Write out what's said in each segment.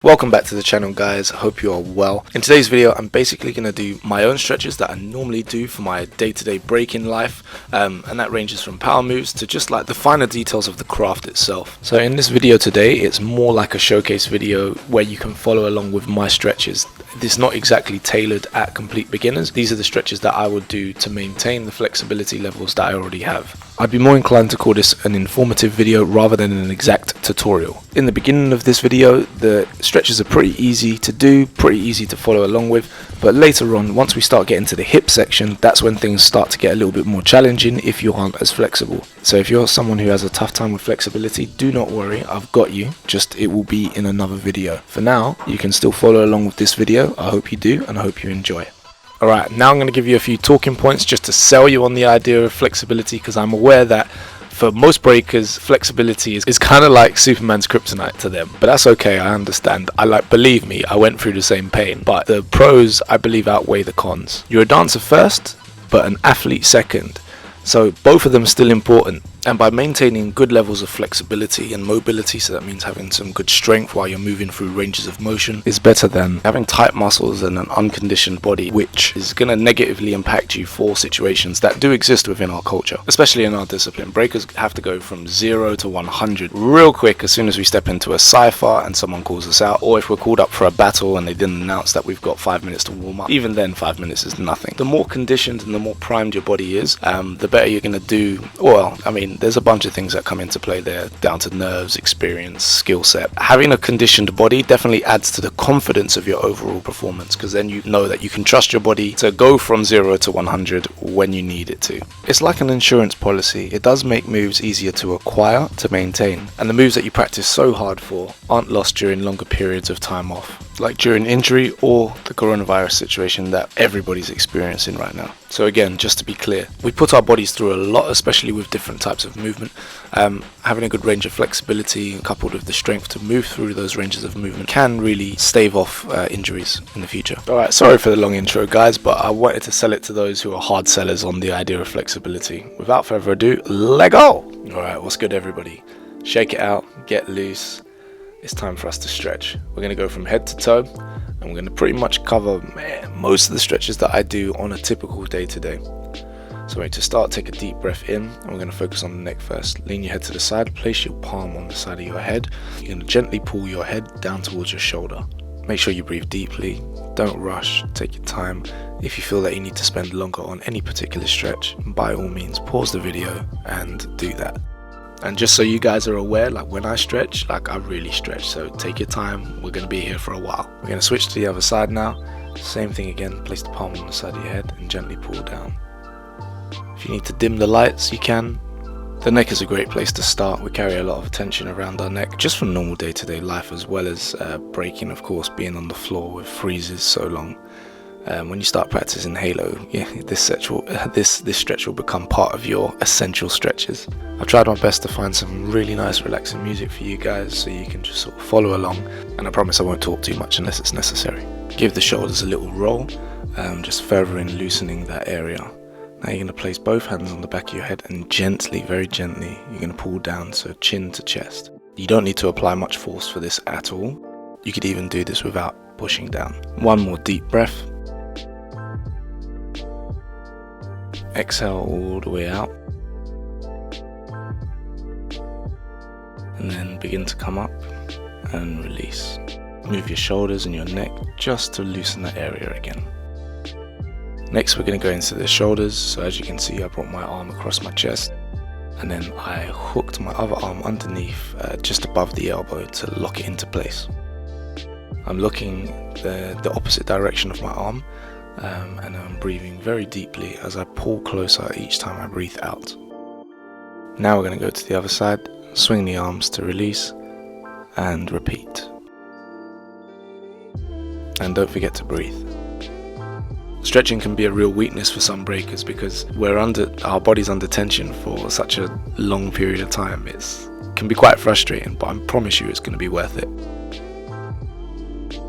Welcome back to the channel, guys. I hope you are well. In today's video I'm basically going to do my own stretches that I normally do for my day-to-day break in life, and that ranges from power moves to just like the finer details of the craft itself. So in this video today it's more like a showcase video where you can follow along with my stretches. This is not exactly tailored at complete beginners. These are the stretches that I would do to maintain the flexibility levels that I already have. I'd be more inclined to call this an informative video rather than an exact tutorial. In the beginning of this video, the stretches are pretty easy to do, pretty easy to follow along with, but later on, once we start getting to the hip section, that's when things start to get a little bit more challenging if you aren't as flexible. So if you're someone who has a tough time with flexibility, do not worry, I've got you, just it will be in another video. For now, you can still follow along with this video. I hope you do, and I hope you enjoy. Alright, now I'm going to give you a few talking points just to sell you on the idea of flexibility, because I'm aware that for most breakers, flexibility is kind of like Superman's kryptonite to them. But that's okay, I understand. Believe me, I went through the same pain. But the pros, I believe, outweigh the cons. You're a dancer first, but an athlete second. So both of them are still important. And by maintaining good levels of flexibility and mobility, so that means having some good strength while you're moving through ranges of motion, is better than having tight muscles and an unconditioned body, which is going to negatively impact you for situations that do exist within our culture, especially in our discipline. Breakers have to go from 0 to 100 real quick as soon as we step into a cypher and someone calls us out, or if we're called up for a battle and they didn't announce that we've got 5 minutes to warm up. Even then, 5 minutes is nothing. The more conditioned and the more primed your body is, the better you're going to do. Well, I mean, there's a bunch of things that come into play there, down to nerves, experience, skill set. Having a conditioned body definitely adds to the confidence of your overall performance, because then you know that you can trust your body to go from 0 to 100 when you need it to. It's like an insurance policy. It does make moves easier to acquire, to maintain, and the moves that you practice so hard for aren't lost during longer periods of time off, like during injury or the coronavirus situation that everybody's experiencing right now. So again, just to be clear, we put our bodies through a lot, especially with different types of movement. Having a good range of flexibility coupled with the strength to move through those ranges of movement can really stave off injuries in the future. Alright, sorry for the long intro, guys, but I wanted to sell it to those who are hard sellers on the idea of flexibility. Without further ado, let go! Alright, what's good, everybody? Shake it out, get loose. It's time for us to stretch. We're going to go from head to toe, and we're going to pretty much cover most of the stretches that I do on a typical day to day. So to start, take a deep breath in, and we're going to focus on the neck first. Lean your head to the side, place your palm on the side of your head. You're going to gently pull your head down towards your shoulder. Make sure you breathe deeply, don't rush, take your time. If you feel that you need to spend longer on any particular stretch, by all means pause the video and do that. And just so you guys are aware, like when I stretch, like I really stretch, so take your time, we're going to be here for a while. We're going to switch to the other side now. Same thing again, place the palm on the side of your head and gently pull down. If you need to dim the lights, you can. The neck is a great place to start. We carry a lot of attention around our neck, just from normal day-to-day life, as well as breaking, of course, being on the floor with freezes so long. When you start practicing Halo, yeah, this stretch will become part of your essential stretches. I've tried my best to find some really nice relaxing music for you guys so you can just sort of follow along, and I promise I won't talk too much unless it's necessary. Give the shoulders a little roll, just further loosening that area. Now you're going to place both hands on the back of your head and gently, very gently, you're going to pull down, so chin to chest. You don't need to apply much force for this at all. You could even do this without pushing down. One more deep breath. Exhale all the way out, and then begin to come up and release. Move your shoulders and your neck just to loosen that area again. Next we're going to go into the shoulders. So as you can see, I brought my arm across my chest, and then I hooked my other arm underneath just above the elbow to lock it into place. I'm looking the opposite direction of my arm, and I'm breathing very deeply as I pull closer each time I breathe out. Now we're going to go to the other side, swing the arms to release, and repeat. And don't forget to breathe. Stretching can be a real weakness for some breakers because our body's under tension for such a long period of time. It can be quite frustrating, but I promise you it's going to be worth it.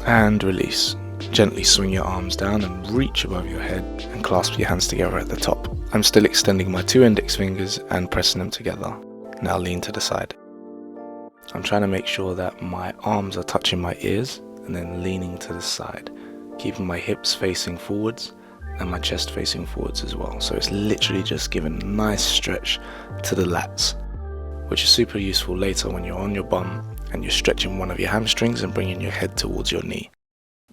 And release. Gently swing your arms down and reach above your head and clasp your hands together at the top. I'm still extending my 2 index fingers and pressing them together. Now lean to the side. I'm trying to make sure that my arms are touching my ears and then leaning to the side, keeping my hips facing forwards and my chest facing forwards as well. So it's literally just giving a nice stretch to the lats, which is super useful later when you're on your bum and you're stretching one of your hamstrings and bringing your head towards your knee.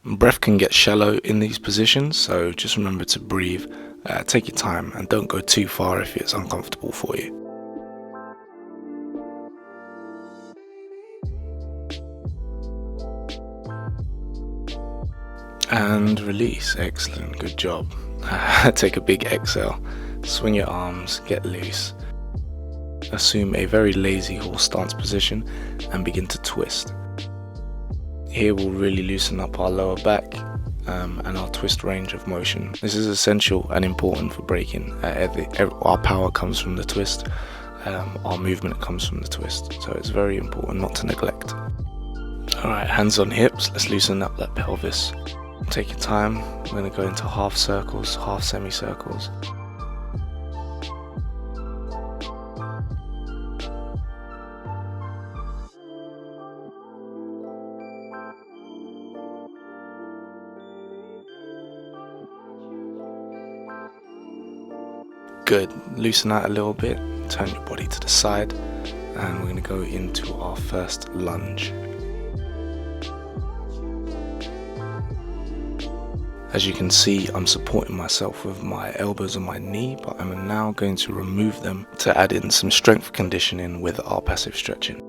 Breath can get shallow in these positions, so just remember to breathe, take your time, and don't go too far if it's uncomfortable for you. And release. Excellent, good job. Take a big exhale, swing your arms, get loose. Assume a very lazy horse stance position and begin to twist. Here we'll really loosen up our lower back and our twist range of motion. This is essential and important for breaking. Our power comes from the twist, our movement comes from the twist, so it's very important not to neglect. Alright, hands on hips, let's loosen up that pelvis. Take your time, we're going to go into half circles, half semicircles. Good, loosen out a little bit, turn your body to the side, and we're going to go into our first lunge. As you can see, I'm supporting myself with my elbows on my knee, but I'm now going to remove them to add in some strength conditioning with our passive stretching.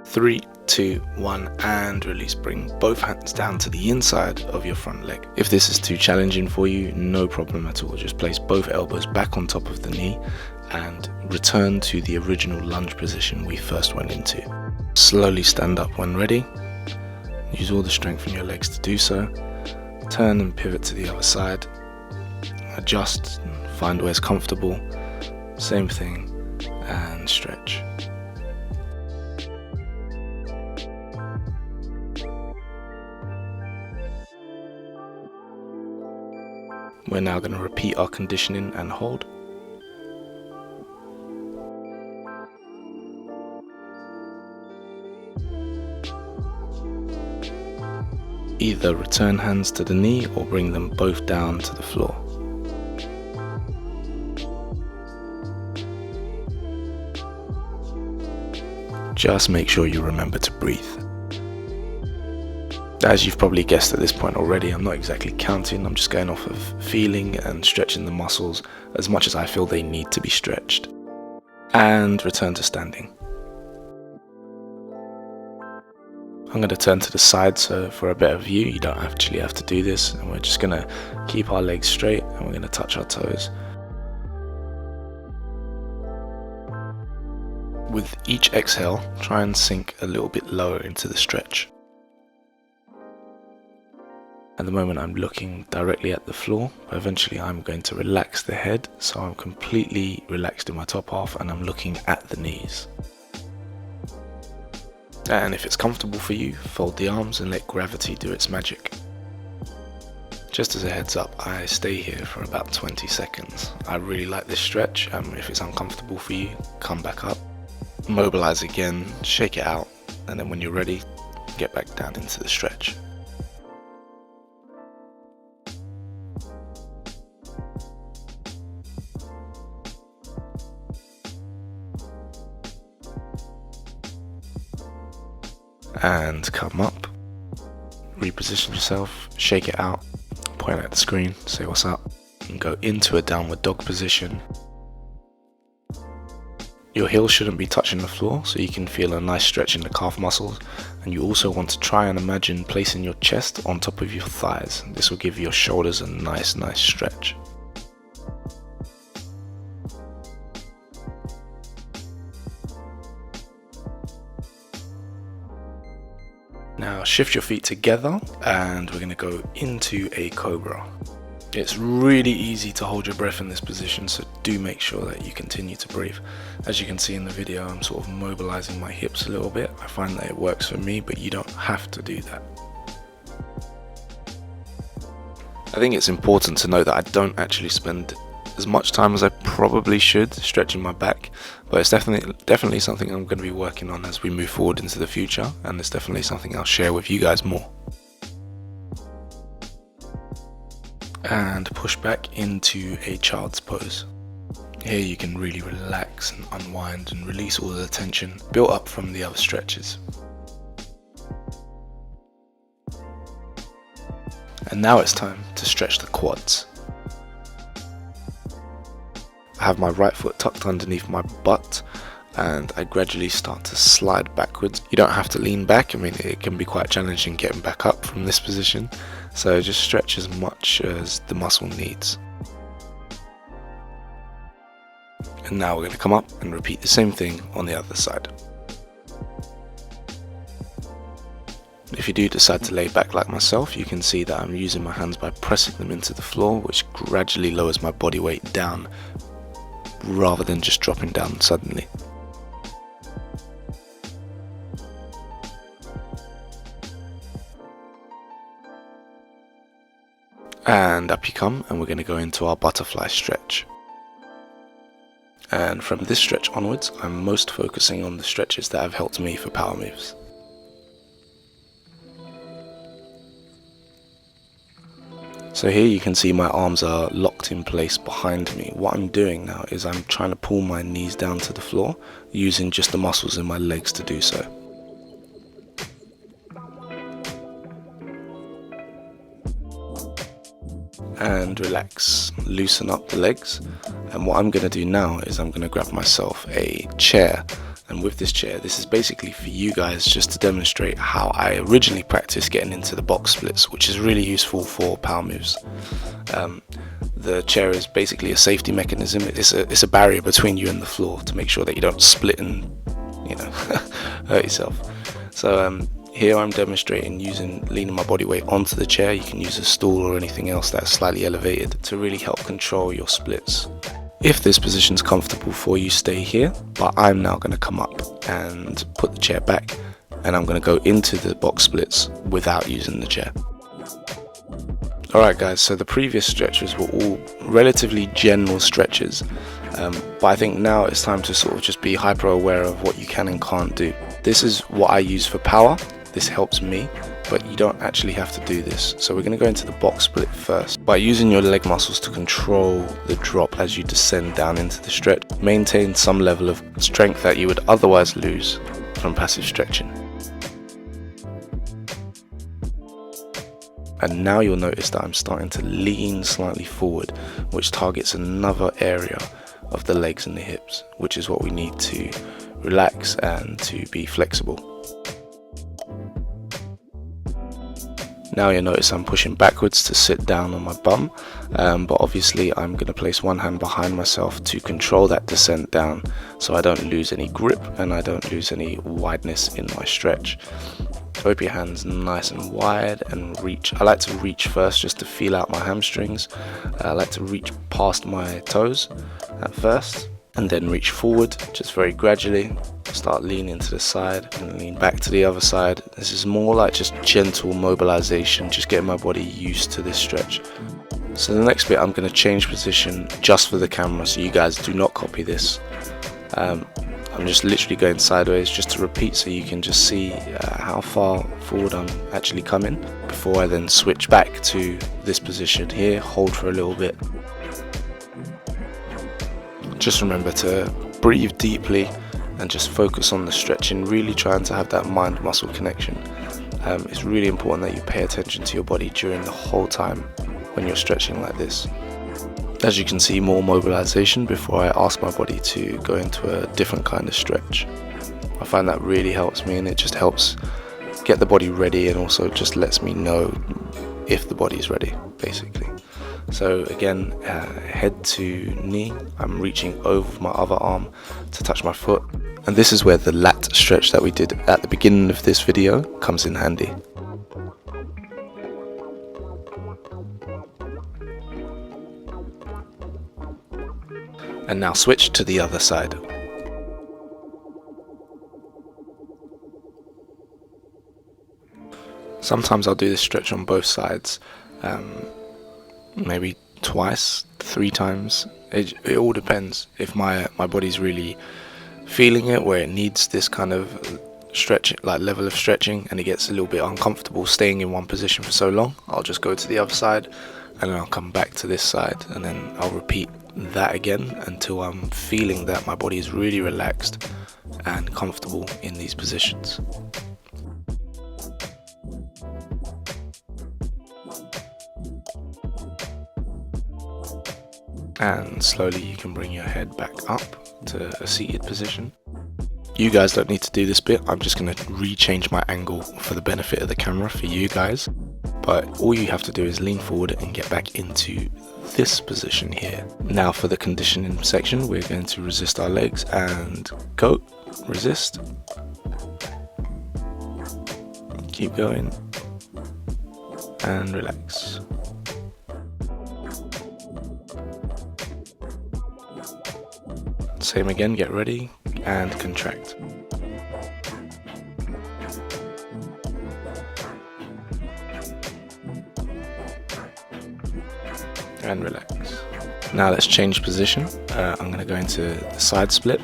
3, 2, 1, and release. Bring both hands down to the inside of your front leg. If this is too challenging for you, no problem at all. Just place both elbows back on top of the knee and return to the original lunge position we first went into. Slowly stand up when ready. Use all the strength in your legs to do so. Turn and pivot to the other side. Adjust, find where's comfortable. Same thing, and stretch. We're now going to repeat our conditioning and hold. Either return hands to the knee or bring them both down to the floor. Just make sure you remember to breathe. As you've probably guessed at this point already, I'm not exactly counting, I'm just going off of feeling and stretching the muscles as much as I feel they need to be stretched. And return to standing. I'm going to turn to the side so for a better view, you don't actually have to do this, and we're just going to keep our legs straight and we're going to touch our toes. With each exhale, try and sink a little bit lower into the stretch. At the moment I'm looking directly at the floor, but eventually I'm going to relax the head, so I'm completely relaxed in my top half and I'm looking at the knees. And if it's comfortable for you, fold the arms and let gravity do its magic. Just as a heads up, I stay here for about 20 seconds. I really like this stretch. If it's uncomfortable for you, come back up, mobilize again, shake it out, and then when you're ready, get back down into the stretch. And come up, reposition yourself, shake it out, point at the screen, say what's up, and go into a downward dog position. Your heel shouldn't be touching the floor, so you can feel a nice stretch in the calf muscles, and you also want to try and imagine placing your chest on top of your thighs. This will give your shoulders a nice stretch. Now shift your feet together and we're going to go into a Cobra. It's really easy to hold your breath in this position, so do make sure that you continue to breathe. As you can see in the video, I'm sort of mobilizing my hips a little bit. I find that it works for me, but you don't have to do that. I think it's important to know that I don't actually spend as much time as I probably should stretching my back, but it's definitely something I'm going to be working on as we move forward into the future, and it's definitely something I'll share with you guys more. And push back into a child's pose. Here you can really relax and unwind and release all the tension built up from the other stretches. And now it's time to stretch the quads. I have my right foot tucked underneath my butt and I gradually start to slide backwards. You don't have to lean back, I mean it can be quite challenging getting back up from this position, so just stretch as much as the muscle needs. And now we're going to come up and repeat the same thing on the other side. If you do decide to lay back like myself, you can see that I'm using my hands by pressing them into the floor, which gradually lowers my body weight down rather than just dropping down suddenly. And up you come, and we're going to go into our butterfly stretch. And from this stretch onwards, I'm most focusing on the stretches that have helped me for power moves. So here you can see my arms are locked in place behind me. What I'm doing now is I'm trying to pull my knees down to the floor, using just the muscles in my legs to do so. And relax, loosen up the legs, and what I'm going to do now is I'm going to grab myself a chair, and with this chair, this is basically for you guys just to demonstrate how I originally practiced getting into the box splits, which is really useful for power moves. The chair is basically a safety mechanism. It's a barrier between you and the floor to make sure that you don't split and hurt yourself. So here I'm demonstrating leaning my body weight onto the chair. You can use a stool or anything else that's slightly elevated to really help control your splits. If this position's comfortable for you, stay here, but I'm now going to come up and put the chair back, and I'm going to go into the box splits without using the chair. Alright guys, so the previous stretches were all relatively general stretches, but I think now it's time to sort of just be hyper aware of what you can and can't do. This is what I use for power. This helps me, but you don't actually have to do this. So we're going to go into the box split first. By using your leg muscles to control the drop as you descend down into the stretch, maintain some level of strength that you would otherwise lose from passive stretching. And now you'll notice that I'm starting to lean slightly forward, which targets another area of the legs and the hips, which is what we need to relax and to be flexible. Now you'll notice I'm pushing backwards to sit down on my bum, but obviously I'm going to place one hand behind myself to control that descent down so I don't lose any grip and I don't lose any wideness in my stretch. Open your hands nice and wide and reach. I like to reach first just to feel out my hamstrings. I like to reach past my toes at first and then reach forward just very gradually. Start leaning to the side and lean back to the other side. This is more like just gentle mobilization, just getting my body used to this stretch. So the next bit I'm going to change position just for the camera, so you guys do not copy this. I'm just literally going sideways just to repeat so you can just see how far forward I'm actually coming before I then switch back to this position here, hold for a little bit. Just remember to breathe deeply and just focus on the stretching, really trying to have that mind-muscle connection. It's really important that you pay attention to your body during the whole time when you're stretching like this. As you can see, more mobilization before I ask my body to go into a different kind of stretch. I find that really helps me, and it just helps get the body ready and also just lets me know if the body's ready, basically. So again, head to knee, I'm reaching over my other arm to touch my foot, and this is where the lat stretch that we did at the beginning of this video comes in handy. And now switch to the other side. Sometimes I'll do this stretch on both sides, maybe twice, 3 times It all depends. If my body's really feeling it, where it needs this kind of stretch, like level of stretching, and it gets a little bit uncomfortable staying in one position for so long, I'll just go to the other side and then I'll come back to this side, and then I'll repeat that again until I'm feeling that my body is really relaxed and comfortable in these positions. And slowly you can bring your head back up to a seated position. You guys don't need to do this bit. I'm just going to rechange my angle for the benefit of the camera for you guys. But all you have to do is lean forward and get back into this position here. Now for the conditioning section, we're going to resist our legs and go. Resist. Keep going. And relax. Same again, get ready and contract. And relax. Now let's change position. I'm going to go into the side split.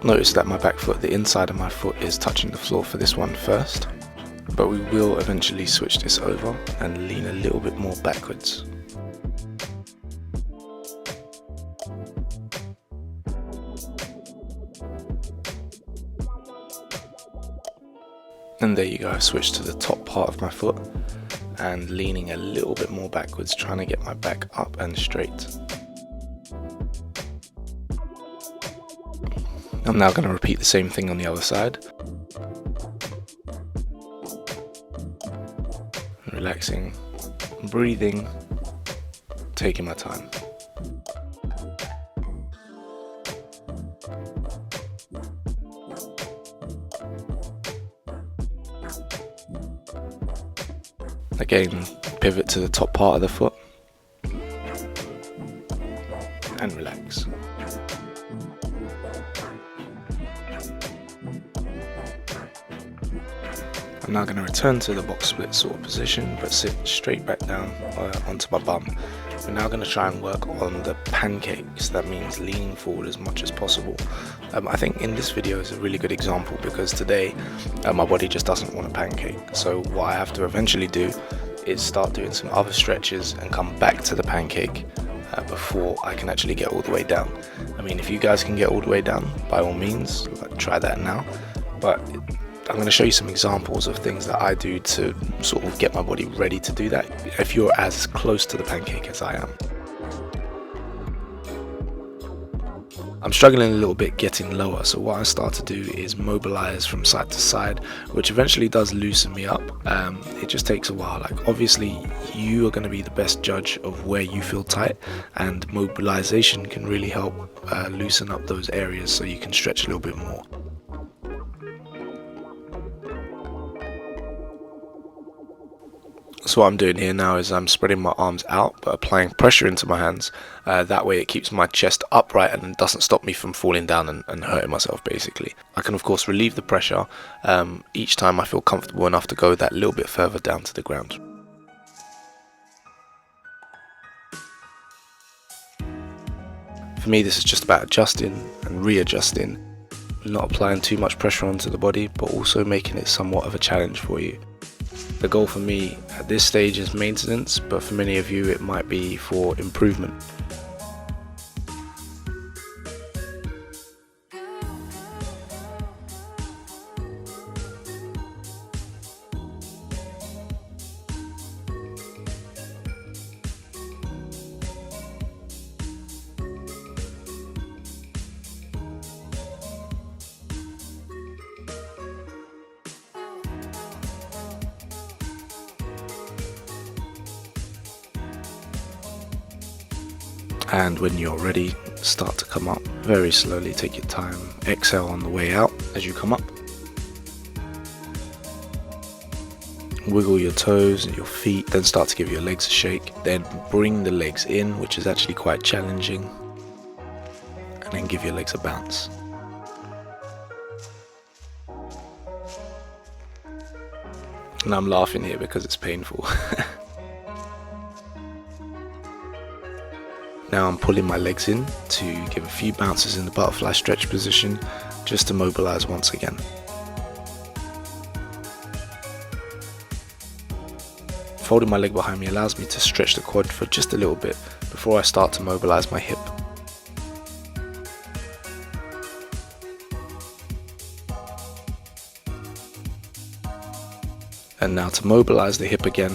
Notice that my back foot, the inside of my foot, is touching the floor for this one first, but we will eventually switch this over and lean a little bit more backwards. And there you go, I switched to the top part of my foot and leaning a little bit more backwards, trying to get my back up and straight. I'm now going to repeat the same thing on the other side. Relaxing, breathing, taking my time. Again, pivot to the top part of the foot and relax. I'm now going to return to the box split sort of position, but sit straight back down onto my bum. We're now going to try and work on the pancakes. That means leaning forward as much as possible. I think in this video is a really good example because today my body just doesn't want a pancake. So what I have to eventually do is start doing some other stretches and come back to the pancake before I can actually get all the way down. I mean, if you guys can get all the way down, by all means, try that now. But I'm going to show you some examples of things that I do to sort of get my body ready to do that if you're as close to the pancake as I am. I'm struggling a little bit getting lower, so what I start to do is mobilize from side to side, which eventually does loosen me up. It just takes a while. Like, obviously you are going to be the best judge of where you feel tight, and mobilization can really help loosen up those areas so you can stretch a little bit more. So what I'm doing here now is I'm spreading my arms out but applying pressure into my hands. That way it keeps my chest upright and doesn't stop me from falling down and hurting myself, basically. I can of course relieve the pressure each time I feel comfortable enough to go that little bit further down to the ground. For me, this is just about adjusting and readjusting, not applying too much pressure onto the body, but also making it somewhat of a challenge for you. The goal for me at this stage is maintenance, but for many of you it might be for improvement. And when you're ready, start to come up very slowly. Take your time. Exhale on the way out as you come up. Wiggle your toes and your feet, then start to give your legs a shake. Then bring the legs in, which is actually quite challenging. And then give your legs a bounce. And I'm laughing here because it's painful. Now I'm pulling my legs in to give a few bounces in the butterfly stretch position, just to mobilize once again. Folding my leg behind me allows me to stretch the quad for just a little bit before I start to mobilize my hip. And now to mobilize the hip again,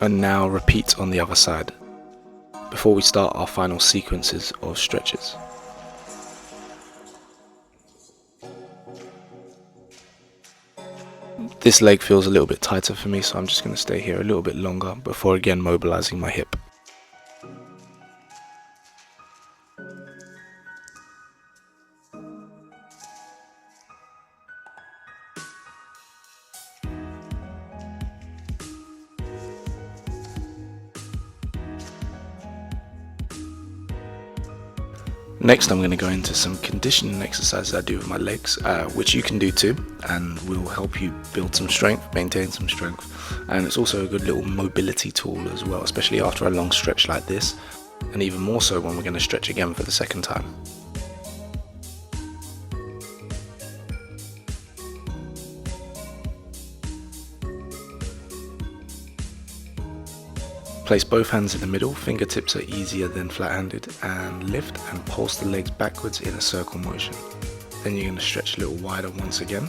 and now repeat on the other side before we start our final sequences of stretches. This leg feels a little bit tighter for me, so I'm just going to stay here a little bit longer before again mobilizing my hip. Next I'm going to go into some conditioning exercises I do with my legs, which you can do too, and will help you build some strength, maintain some strength, and it's also a good little mobility tool as well, especially after a long stretch like this, and even more so when we're going to stretch again for the second time. Place both hands in the middle, fingertips are easier than flat-handed, and lift and pulse the legs backwards in a circle motion. Then you're going to stretch a little wider once again.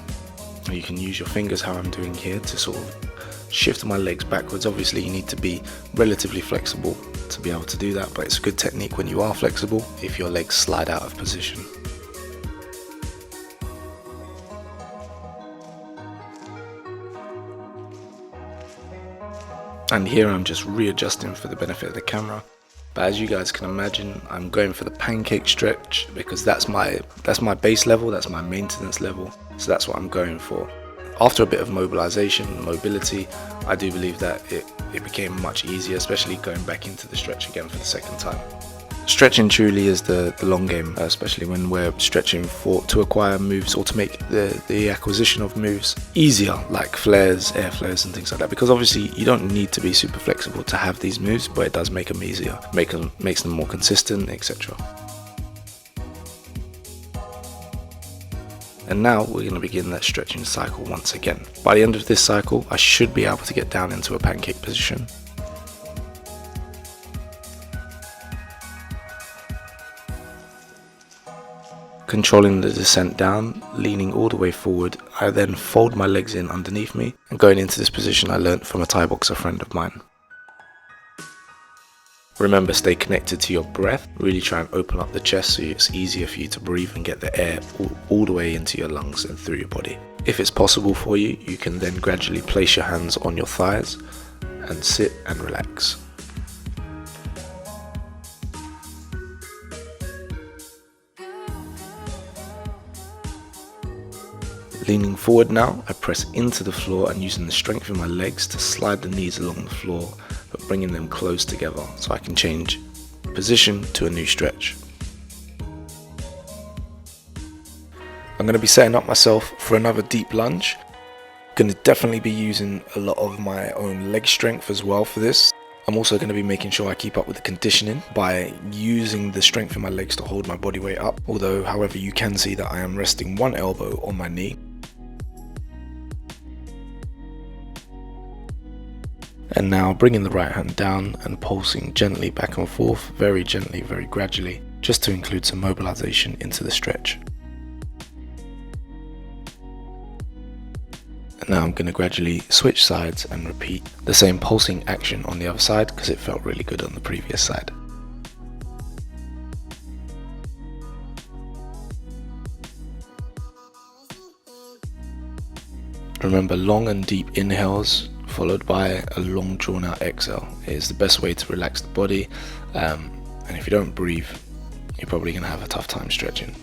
You can use your fingers, how I'm doing here, to sort of shift my legs backwards. Obviously you need to be relatively flexible to be able to do that, but it's a good technique when you are flexible if your legs slide out of position. And here I'm just readjusting for the benefit of the camera, but as you guys can imagine, I'm going for the pancake stretch because that's my base level, that's my maintenance level, so that's what I'm going for. After a bit of mobilization, mobility, I do believe that it became much easier, especially going back into the stretch again for the second time. Stretching truly is the long game, especially when we're stretching to acquire moves or to make the acquisition of moves easier, like flares, air flares and things like that, because obviously you don't need to be super flexible to have these moves, but it does make them easier, makes them more consistent, etc. And now we're going to begin that stretching cycle once again. By the end of this cycle, I should be able to get down into a pancake position. Controlling the descent down, leaning all the way forward, I then fold my legs in underneath me, and going into this position I learnt from a Thai boxer friend of mine. Remember, stay connected to your breath, really try and open up the chest so it's easier for you to breathe and get the air all the way into your lungs and through your body. If it's possible for you, you can then gradually place your hands on your thighs and sit and relax. Leaning forward now, I press into the floor and using the strength in my legs to slide the knees along the floor, but bringing them close together so I can change position to a new stretch. I'm going to be setting up myself for another deep lunge. Going to definitely be using a lot of my own leg strength as well for this. I'm also going to be making sure I keep up with the conditioning by using the strength in my legs to hold my body weight up, although however you can see that I am resting one elbow on my knee. And now bringing the right hand down and pulsing gently back and forth, very gently, very gradually, just to include some mobilization into the stretch. And now I'm going to gradually switch sides and repeat the same pulsing action on the other side because it felt really good on the previous side. Remember, long and deep inhales followed by a long drawn out exhale is the best way to relax the body, and if you don't breathe you're probably going to have a tough time stretching.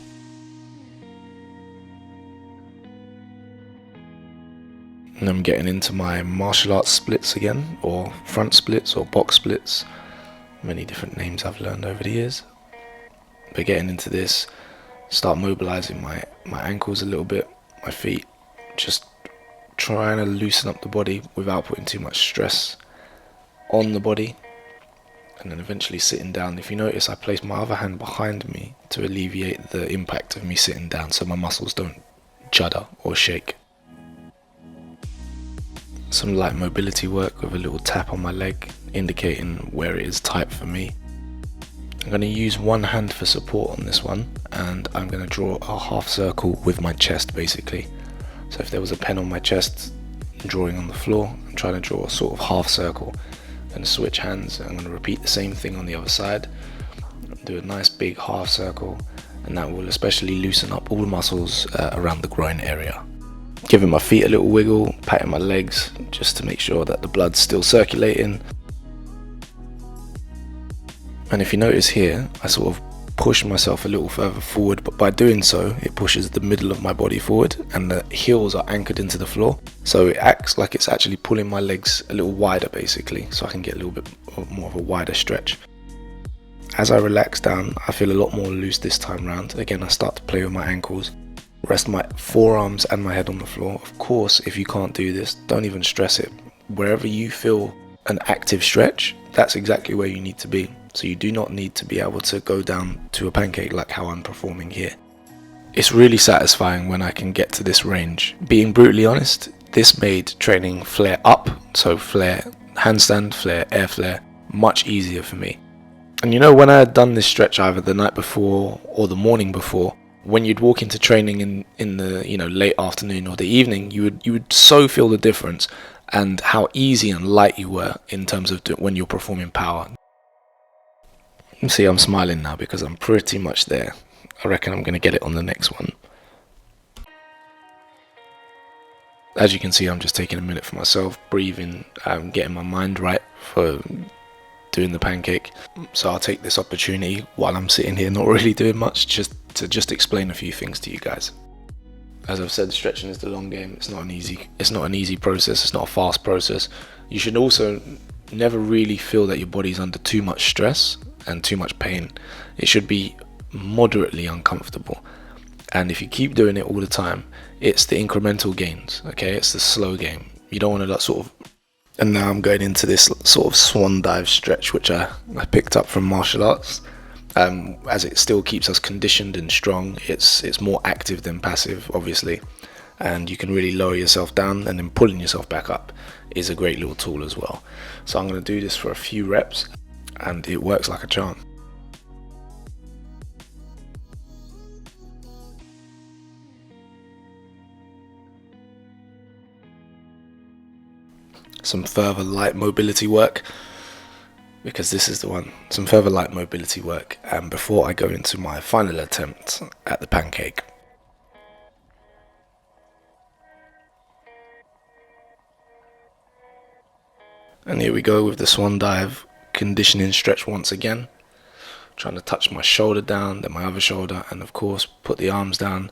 And I'm getting into my martial arts splits again, or front splits or box splits, many different names I've learned over the years, We're getting into this, start mobilizing my ankles a little bit, my feet, just trying to loosen up the body without putting too much stress on the body, and then eventually sitting down. If you notice, I place my other hand behind me to alleviate the impact of me sitting down so my muscles don't judder or shake. Some light mobility work with a little tap on my leg indicating where it is tight for me. I'm going to use one hand for support on this one, and I'm going to draw a half circle with my chest basically. So if there was a pen on my chest, I'm drawing on the floor, I'm trying to draw a sort of half circle. And switch hands. I'm going to repeat the same thing on the other side. Do a nice big half circle, and that will especially loosen up all the muscles around the groin area. Giving my feet a little wiggle, patting my legs just to make sure that the blood's still circulating. And if you notice here, I sort of push myself a little further forward, but by doing so it pushes the middle of my body forward and the heels are anchored into the floor, so it acts like it's actually pulling my legs a little wider basically, so I can get a little bit more of a wider stretch. As I relax down, I feel a lot more loose this time round. Again, I start to play with my ankles, rest my forearms and my head on the floor. Of course, if you can't do this, don't even stress it. Wherever you feel an active stretch, that's exactly where you need to be. So you do not need to be able to go down to a pancake like how I'm performing here. It's really satisfying when I can get to this range. Being brutally honest, this made training flare up, so flare, handstand, flare, air flare, much easier for me. And you know, when I had done this stretch either the night before or the morning before, when you'd walk into training in the late afternoon or the evening, you would so feel the difference and how easy and light you were in terms of when you're performing power. You see, I'm smiling now because I'm pretty much there. I reckon I'm going to get it on the next one. As you can see, I'm just taking a minute for myself, breathing, getting my mind right for doing the pancake. So I'll take this opportunity while I'm sitting here not really doing much just to explain a few things to you guys. As I've said, stretching is the long game. It's not an easy process. It's not a fast process. You should also never really feel that your body's under too much stress and too much pain. It should be moderately uncomfortable, and if you keep doing it all the time, it's the incremental gains, okay? It's the slow game. You don't want to sort of. And now I'm going into this sort of swan dive stretch, which I picked up from martial arts. As it still keeps us conditioned and strong, it's more active than passive, obviously, and you can really lower yourself down, and then pulling yourself back up is a great little tool as well. So I'm going to do this for a few reps, and it works like a charm. Some further light mobility work, because this is the one. Some further light mobility work, and before I go into my final attempt at the pancake. And here we go with the swan dive conditioning stretch once again. Trying to touch my shoulder down, then my other shoulder, and of course put the arms down,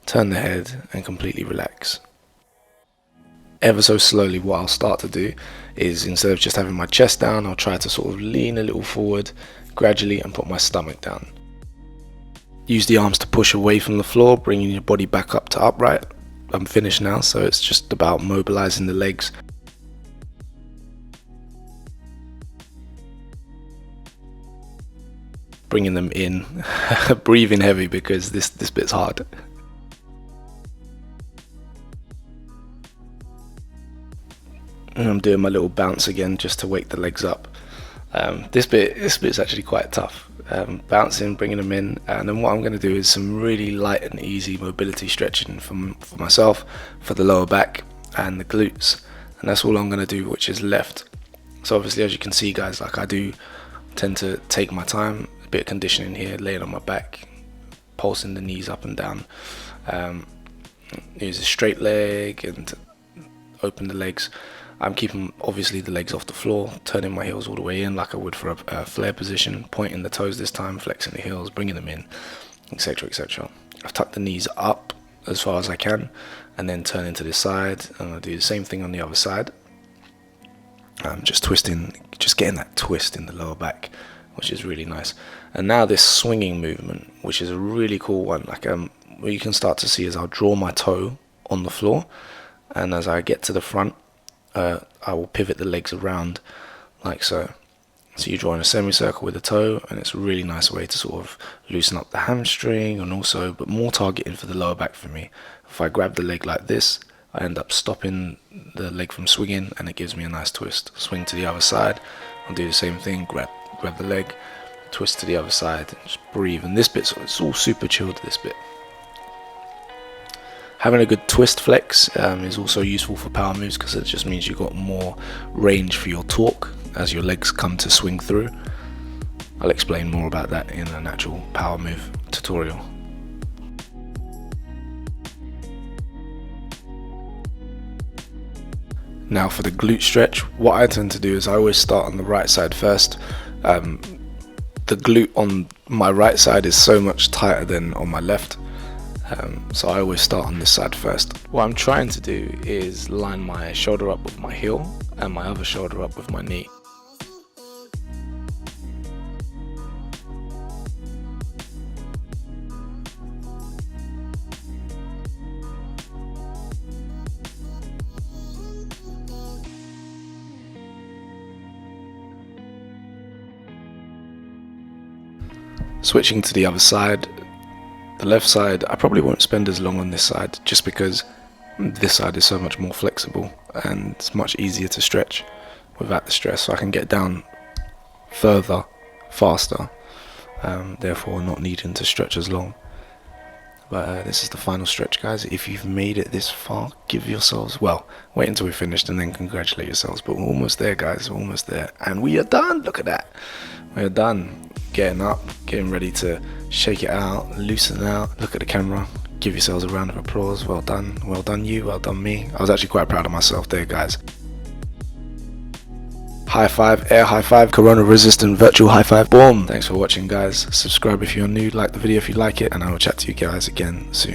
turn the head and completely relax. Ever so slowly, what I'll start to do is, instead of just having my chest down, I'll try to sort of lean a little forward gradually and put my stomach down. Use the arms to push away from the floor, bringing your body back up to upright. I'm finished now, so it's just about mobilizing the legs. Bringing them in, breathing heavy because this bit's hard. And I'm doing my little bounce again just to wake the legs up. This bit's actually quite tough. Bouncing, bringing them in, and then what I'm going to do is some really light and easy mobility stretching for myself, for the lower back and the glutes, and that's all I'm going to do, which is left. So obviously, as you can see, guys, like I do tend to take my time, a bit of conditioning here, laying on my back, pulsing the knees up and down, use a straight leg and open the legs. I'm keeping obviously the legs off the floor, turning my heels all the way in like I would for a flare position, pointing the toes this time, flexing the heels, bringing them in, etc, etc. I've tucked the knees up as far as I can, and then turning to this side, and I'll do the same thing on the other side. Just twisting, just getting that twist in the lower back which is really nice. And now this swinging movement, which is a really cool one. Like what you can start to see is I'll draw my toe on the floor, and as I get to the front, I will pivot the legs around like so. So you draw in a semicircle with the toe, and it's a really nice way to sort of loosen up the hamstring, and also, but more targeting for the lower back for me. If I grab the leg like this, I end up stopping the leg from swinging, and it gives me a nice twist. Swing to the other side, I'll do the same thing, grab the leg, twist to the other side, and just breathe. And this bit, so it's all super chilled, this bit. Having a good twist flex is also useful for power moves, because it just means you've got more range for your torque as your legs come to swing through. I'll explain more about that in an actual power move tutorial. Now for the glute stretch, what I tend to do is I always start on the right side first. The glute on my right side is so much tighter than on my left, so I always start on this side first. What I'm trying to do is line my shoulder up with my heel and my other shoulder up with my knee. Switching to the other side, the left side, I probably won't spend as long on this side, just because this side is so much more flexible and it's much easier to stretch without the stress, so I can get down further, faster, therefore not needing to stretch as long. But this is the final stretch, guys. If you've made it this far, give yourselves, well, wait until we're finished and then congratulate yourselves, but we're almost there, guys, we're almost there, and we are done. Look at that, we're done. Getting up, getting ready to shake it out, loosen it out. Look at the camera, give yourselves a round of applause. Well done you, well done me. I was actually quite proud of myself there, guys. High five, air high five, corona resistant virtual high five. Boom. Thanks for watching, guys. Subscribe if you're new, like the video if you like it, and I will chat to you guys again soon.